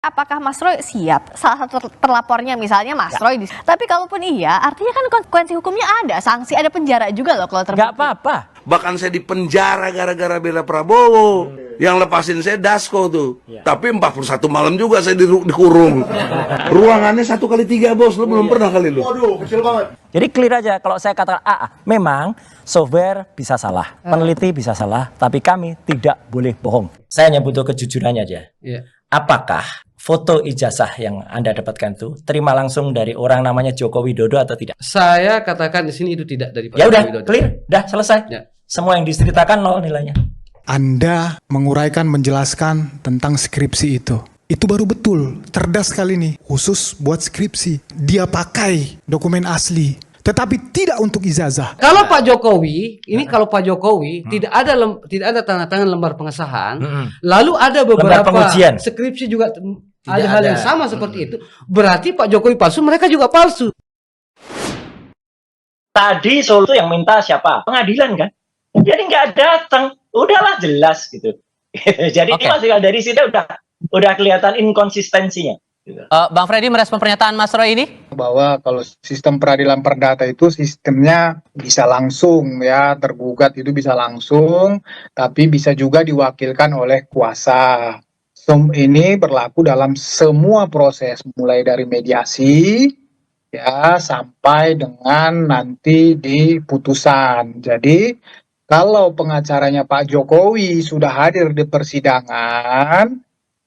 Apakah Mas Roy siap? Salah satu terlapornya misalnya Mas Roy. Tapi kalaupun iya, artinya kan konsekuensi hukumnya ada, sanksi, ada penjara juga loh kalau terbukti. Gak apa-apa. Bahkan saya di penjara gara-gara bela Prabowo. Yang lepasin saya Dasko tuh. Tapi 41 malam juga saya dikurung. Ruangannya 1x3 bos, lu belum pernah kali lu. Waduh, kecil banget. Jadi clear aja kalau saya katakan memang software bisa salah, peneliti bisa salah, tapi kami tidak boleh bohong. Saya hanya butuh kejujurannya aja. Apakah foto ijazah yang Anda dapatkan itu terima langsung dari orang namanya Joko Widodo atau tidak? Saya katakan di sini itu tidak dari Pak Ya udah, Joko Widodo. clear, dah selesai. Ya. Semua yang diceritakan 0 nilainya. Anda menguraikan, menjelaskan tentang skripsi itu. Itu baru betul, cerdas sekali nih, khusus buat skripsi. Dia pakai dokumen asli, tetapi tidak untuk ijazah. Kalau Pak Jokowi, ini kalau Pak Jokowi tidak ada tanda tangan lembar pengesahan, lalu ada Lembar beberapa pengujian. skripsi juga ada hal yang sama seperti itu, berarti Pak Jokowi palsu, mereka juga palsu. Tadi Solo yang minta siapa? Pengadilan kan? Jadi nggak datang, udahlah jelas gitu. Jadi ini dari situ udah kelihatan inkonsistensinya. Bang Freddy merespon pernyataan Mas Roy ini? Bahwa kalau sistem peradilan perdata itu sistemnya bisa langsung ya, tergugat itu bisa langsung, tapi bisa juga diwakilkan oleh kuasa. Ini berlaku dalam semua proses, mulai dari mediasi ya sampai dengan nanti di putusan. Jadi kalau pengacaranya Pak Jokowi sudah hadir di persidangan,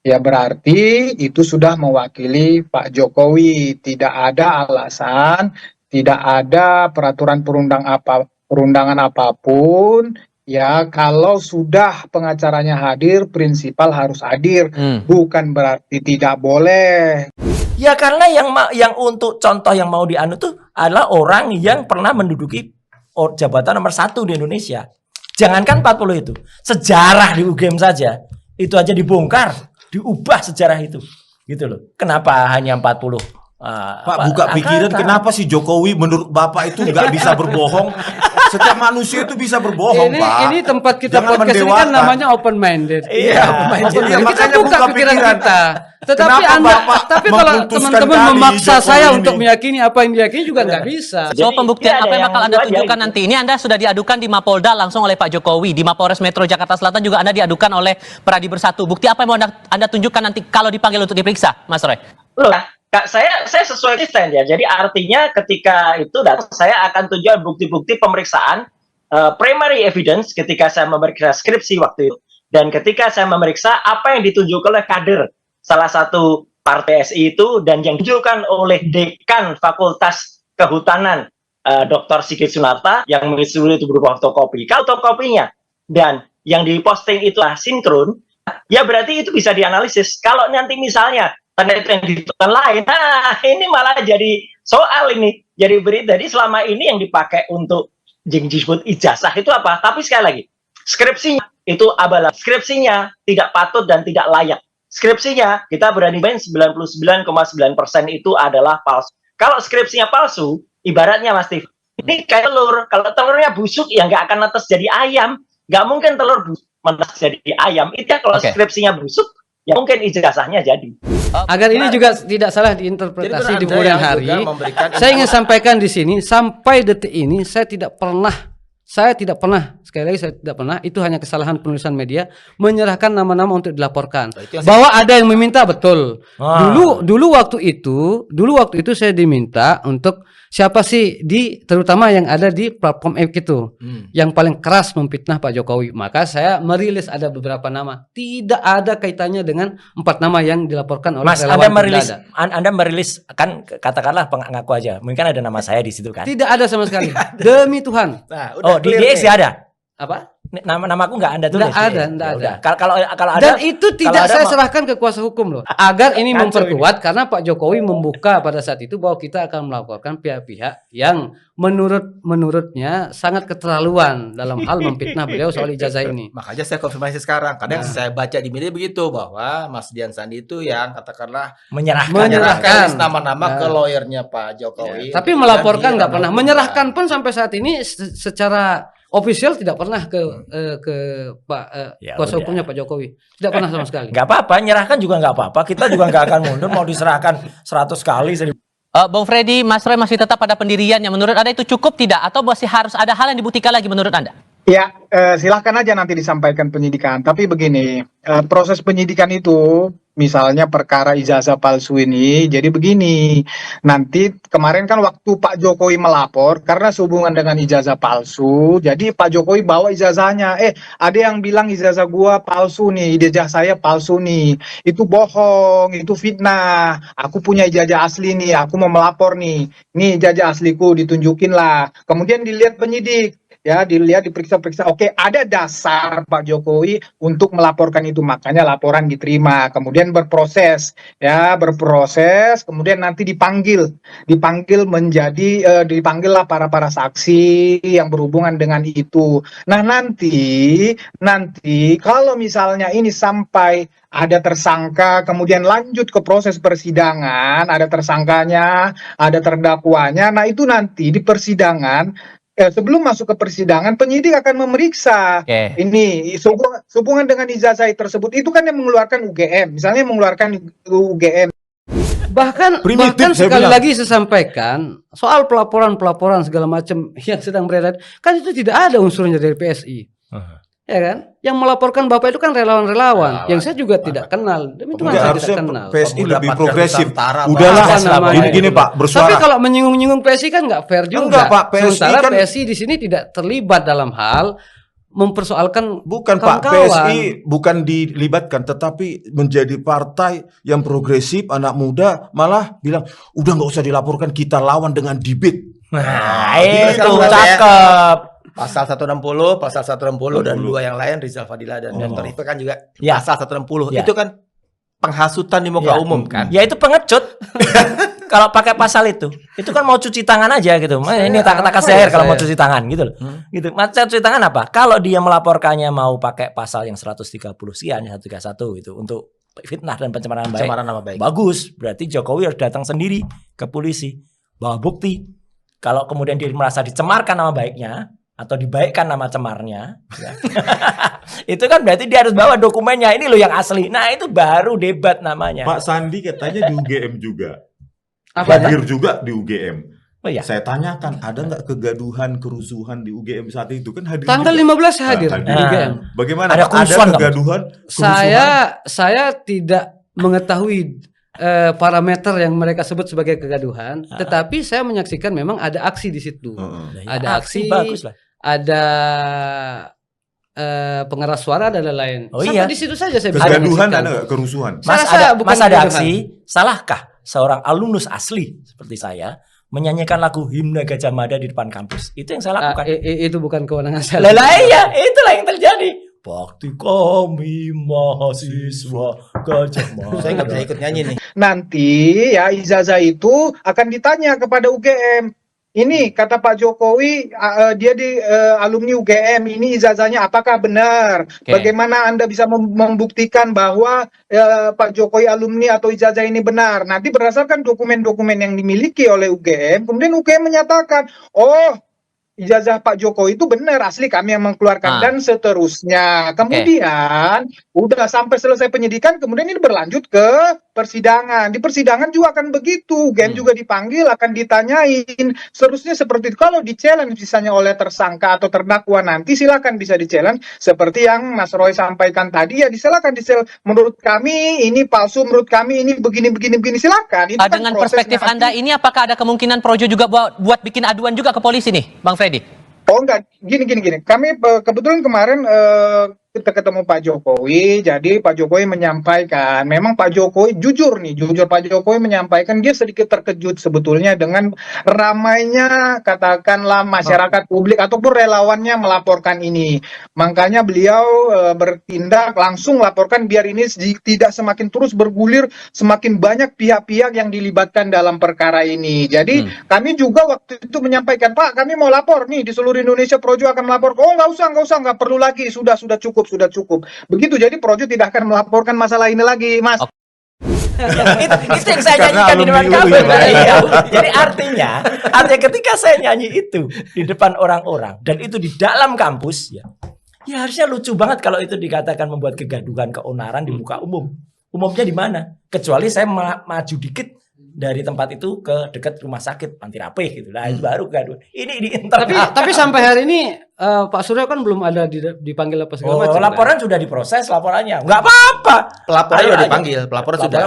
ya berarti itu sudah mewakili Pak Jokowi. Tidak ada alasan, tidak ada peraturan perundangan apapun. Ya kalau sudah pengacaranya hadir, prinsipal harus hadir. Bukan berarti tidak boleh. Ya karena yang untuk contoh yang mau dianu tuh adalah orang yang pernah menduduki jabatan nomor 1 di Indonesia. Jangankan 40 itu, sejarah di UGM saja itu aja dibongkar, diubah sejarah itu, gitu loh. Kenapa hanya 40? Pak buka pikiran, kenapa sih Jokowi menurut Bapak itu nggak bisa berbohong? Setiap manusia itu bisa berbohong, Pak. Ini tempat kita Jangan podcast ini kan mendewakan. namanya open minded. Iya, Kita makanya buka pikiran kita. Tetapi Kenapa tapi Bapak kalau memutuskan teman-teman kali memaksa Jokowi saya ini? untuk meyakini apa yang diyakini juga nggak bisa. So pembuktian ada apa yang yang bakal Anda dua aja tunjukkan itu. nanti ini Anda sudah diadukan di Mapolda langsung oleh Pak Jokowi, di Mapolres Metro Jakarta Selatan juga Anda diadukan oleh Peradi Bersatu. Bukti apa yang mau Anda tunjukkan nanti kalau dipanggil untuk diperiksa, Mas Roy? Loh, Kak, saya sesuai konsisten ya. Jadi artinya ketika itu saya akan tunjukkan bukti-bukti pemeriksaan primary evidence ketika saya memeriksa skripsi waktu itu, dan ketika saya memeriksa apa yang ditunjukkan oleh kader salah satu partai SI itu, dan yang ditunjukkan oleh dekan Fakultas Kehutanan Dr. Sigit Sunarta yang mengisi itu berupa fotokopi. Kalau fotokopinya dan yang diposting itu sinkron, ya berarti itu bisa dianalisis. Kalau nanti misalnya ternyata yang ditentukan lain, ini malah jadi soal ini, jadi berita. Jadi selama ini yang dipakai untuk yang disebut ijazah itu apa? Tapi sekali lagi, skripsinya itu abalah. Skripsinya tidak patut dan tidak layak. Skripsinya kita berani main 99,9% itu adalah palsu. Kalau skripsinya palsu, ibaratnya Mas Steve, ini kayak telur. Kalau telurnya busuk, ya nggak akan netes jadi ayam. Nggak mungkin telur busuk menetes jadi ayam. Itu kalau skripsinya busuk, ya mungkin ijazahnya jadi. Agar ini juga tidak salah diinterpretasi di kemudian hari, memberikan saya ingin sampaikan di sini, sampai detik ini saya tidak pernah, sekali lagi saya tidak pernah, itu hanya kesalahan penulisan media, menyerahkan nama-nama untuk dilaporkan. Bahwa ada yang meminta, betul. Dulu waktu itu saya diminta untuk siapa sih terutama yang ada di platform X itu yang paling keras memfitnah Pak Jokowi. Maka saya merilis ada beberapa nama. Tidak ada kaitannya dengan 4 nama yang dilaporkan oleh Mas, relawan. Anda merilis kan, katakanlah pengaku aja. Mungkin ada nama saya di situ kan? Tidak ada sama sekali. Demi Tuhan. Oh, di DX ya ada? Apa? Namaku nggak Anda tulis. Nggak ada. Ya, kalau ada. Dan itu tidak ada saya serahkan ke kuasa hukum loh. Agar ini memperkuat, karena Pak Jokowi membuka pada saat itu bahwa kita akan melaporkan pihak-pihak yang menurutnya sangat keterlaluan dalam hal memfitnah beliau soal ijazah ini. Makanya saya konfirmasi sekarang. Kadang saya baca di media begitu bahwa Mas Dian Sandi itu yang katakanlah Menyerahkan. nama-nama ke lawyernya Pak Jokowi. Tapi melaporkan nggak pernah. Menyerahkan pun sampai saat ini secara official tidak pernah ke Pak Ya kuasa udah. hukumnya Pak Jokowi. Tidak pernah sama sekali. Nggak apa-apa, nyerahkan juga nggak apa-apa. Kita juga nggak akan mundur, mau diserahkan 100 kali. Bung Freddy, Mas Roy masih tetap pada pendiriannya. Menurut Anda itu cukup tidak? Atau masih harus ada hal yang dibuktikan lagi menurut Anda? Ya, silahkan aja nanti disampaikan penyidikan. Tapi begini, proses penyidikan itu, misalnya perkara ijazah palsu ini, jadi begini, nanti kemarin kan waktu Pak Jokowi melapor, karena sehubungan dengan ijazah palsu, jadi Pak Jokowi bawa ijazahnya, ada yang bilang ijazah gua palsu nih, ijazah saya palsu nih, itu bohong, itu fitnah, aku punya ijazah asli nih, aku mau melapor nih ijazah asliku, ditunjukin lah, kemudian dilihat penyidik, ya dilihat diperiksa-periksa, oke ada dasar Pak Jokowi untuk melaporkan itu, makanya laporan diterima, kemudian berproses, kemudian nanti dipanggil dipanggillah para saksi yang berhubungan dengan itu. Nah nanti kalau misalnya ini sampai ada tersangka, kemudian lanjut ke proses persidangan, ada tersangkanya, ada terdakwanya, nah itu nanti di persidangan, sebelum masuk ke persidangan, penyidik akan memeriksa ini sehubungan dengan ijazah tersebut. Itu kan yang mengeluarkan UGM, misalnya mengeluarkan UGM. Bahkan sekali lagi saya sampaikan soal pelaporan segala macam yang sedang beredar, kan itu tidak ada unsurnya dari PSI. Ya kan? Yang melaporkan Bapak itu kan relawan-relawan yang saya juga tidak kenal. Itu kan saya tidak kenal. PSI lebih progresif. Udahlah, gini Pak, bersuara. Tapi kalau menyinggung-nyinggung PSI kan nggak fair juga. Enggak, Pak, PSI Sementara kan PSI di sini tidak terlibat dalam hal mempersoalkan bukan Pak, PSI bukan dilibatkan, tetapi menjadi partai yang progresif, anak muda malah bilang udah nggak usah dilaporkan, kita lawan dengan debate. Nah, itu cakep. Pasal 160, pasal 160 dan dua yang lain, Rizal Fadila dan Dr. Ipe kan juga pasal 160. Itu kan penghasutan di muka umum kan. Ya itu pengecut. Kalau pakai pasal itu kan mau cuci tangan aja gitu. Ini kata seher kalau mau cuci tangan gitu loh. Gitu. Maksudnya cuci tangan apa? Kalau dia melaporkannya mau pakai pasal yang 130 sekian, 131 itu untuk fitnah dan pencemaran nama baik. Bagus, berarti Jokowi harus datang sendiri ke polisi bawa bukti. Kalau kemudian dia merasa dicemarkan nama baiknya atau dibaikkan nama cemarnya, ya. Itu kan berarti dia harus bawa dokumennya, ini loh yang asli. Nah itu baru debat namanya. Pak Sandi katanya di UGM juga. Apa? Hadir juga di UGM. Oh, iya. Saya tanyakan, ada nggak kegaduhan, kerusuhan di UGM saat itu? Kan hadir Tanggal juga. 15 saya hadir di UGM. Bagaimana? Ada kerusuhan nggak? kegaduhan? Saya tidak mengetahui parameter yang mereka sebut sebagai kegaduhan, tetapi saya menyaksikan memang ada aksi di situ. Ada aksi, bagus lah. ada pengeras suara dan lain-lain. Oh, Sampai iya. di situ saja saya Kegaduhan menyaksikan. ada nggak kerusuhan? Mas ada aksi, salahkah seorang alumnus asli seperti saya menyanyikan lagu Himne Gajah Mada di depan kampus? Itu yang saya lakukan. Itu bukan kewenangan saya. Iya, itulah yang terjadi. Bakti kami mahasiswa Gajah Mada. Saya nggak bisa ikut nyanyi nih. Nanti ya ijazah itu akan ditanya kepada UGM. Ini kata Pak Jokowi, dia di alumni UGM, ini ijazahnya apakah benar? Bagaimana Anda bisa membuktikan bahwa Pak Jokowi alumni atau ijazah ini benar? Nanti berdasarkan dokumen-dokumen yang dimiliki oleh UGM, kemudian UGM menyatakan, oh ijazah Pak Jokowi itu benar, asli kami yang mengeluarkan dan seterusnya. Kemudian udah sampai selesai penyidikan, kemudian ini berlanjut ke persidangan. Di persidangan juga akan begitu, UGM juga dipanggil, akan ditanyain. Seterusnya seperti itu. Kalau di-challenge misalnya oleh tersangka atau terdakwa nanti, silakan bisa di-challenge seperti yang Mas Roy sampaikan tadi, ya silakan di-challenge. Menurut kami ini palsu, menurut kami ini begini, silakan. Itu Dengan perspektif Anda ini, apakah ada kemungkinan Projo juga buat bikin aduan juga ke polisi nih, Bang Freddy? Oh enggak, gini. Kami kebetulan kemarin kita ketemu Pak Jokowi, jadi Pak Jokowi menyampaikan, memang Pak Jokowi jujur Pak Jokowi menyampaikan dia sedikit terkejut sebetulnya dengan ramainya katakanlah masyarakat publik ataupun relawannya melaporkan ini. Makanya beliau bertindak langsung laporkan biar ini tidak semakin terus bergulir, semakin banyak pihak-pihak yang dilibatkan dalam perkara ini. Jadi kami juga waktu itu menyampaikan, Pak kami mau lapor nih di seluruh Indonesia Projo akan melapor. Oh nggak usah, nggak perlu lagi, sudah cukup. Begitu, jadi Projo tidak akan melaporkan masalah ini lagi, Mas. Itu yang saya Karena nyanyikan di depan alumni kamu. UI, Pak. Iya. Jadi artinya ketika saya nyanyi itu di depan orang-orang dan itu di dalam kampus, ya harusnya lucu banget kalau itu dikatakan membuat kegaduhan, keonaran di muka umum. Umumnya di mana? Kecuali saya maju dikit dari tempat itu ke dekat rumah sakit Panti Rapih gitu. Nah, itu baru gaduh. Ini di internal. Tapi sampai hari ini Pak Suryo kan belum ada dipanggil apa segala macam. Laporan sudah diproses laporannya. Enggak apa-apa. Pelaporan Ayo sudah aja. dipanggil, pelapor sudah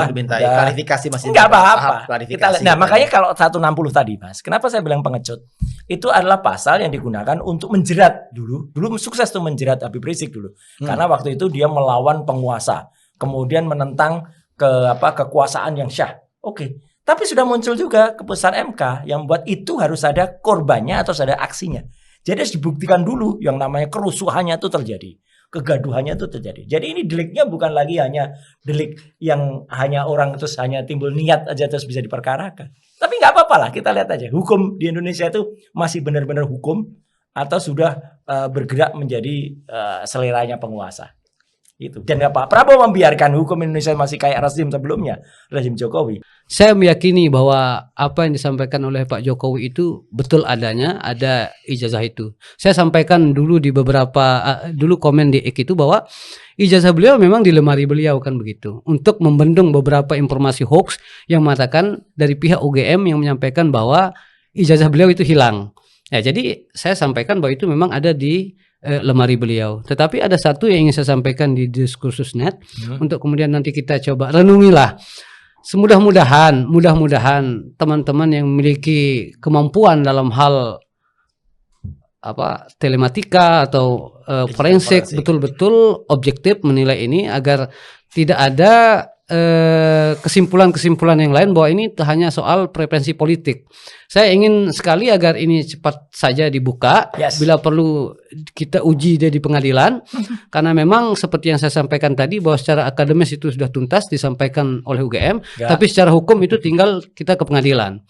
dimintai udah. klarifikasi masih Enggak tahap apa-apa. klarifikasi. Nah, makanya kalau 160 tadi, Mas, kenapa saya bilang pengecut? Itu adalah pasal yang digunakan untuk menjerat dulu. Dulu sukses tuh menjerat Habib Rizik dulu. Karena waktu itu dia melawan penguasa, kemudian menentang kekuasaan yang syah. Oke. Tapi sudah muncul juga keputusan MK yang buat itu harus ada korbannya atau ada aksinya. Jadi harus dibuktikan dulu yang namanya kerusuhannya itu terjadi. Kegaduhannya itu terjadi. Jadi ini deliknya bukan lagi hanya delik yang hanya orang terus hanya timbul niat aja terus bisa diperkarakan. Tapi nggak apa-apa lah, kita lihat aja. Hukum di Indonesia itu masih benar-benar hukum atau sudah bergerak menjadi seleranya penguasa. Itu. Dan Pak Prabowo membiarkan hukum Indonesia masih kayak rezim sebelumnya, rezim Jokowi. Saya meyakini bahwa apa yang disampaikan oleh Pak Jokowi itu betul adanya, ada ijazah itu. Saya sampaikan dulu di beberapa dulu komen di X itu bahwa ijazah beliau memang di lemari beliau kan begitu. Untuk membendung beberapa informasi hoax yang mengatakan dari pihak UGM yang menyampaikan bahwa ijazah beliau itu hilang. Ya, jadi saya sampaikan bahwa itu memang ada di lemari beliau. Tetapi ada satu yang ingin saya sampaikan di Diskursus.net untuk kemudian nanti kita coba renungilah. Mudah-mudahan teman-teman yang memiliki kemampuan dalam hal telematika atau forensik betul-betul objektif menilai ini agar tidak ada kesimpulan-kesimpulan yang lain bahwa ini hanya soal preferensi politik. Saya ingin sekali agar ini cepat saja dibuka. Bila perlu kita uji dia di pengadilan. Karena memang seperti yang saya sampaikan tadi bahwa secara akademis itu sudah tuntas disampaikan oleh UGM. Tapi secara hukum itu tinggal kita ke pengadilan.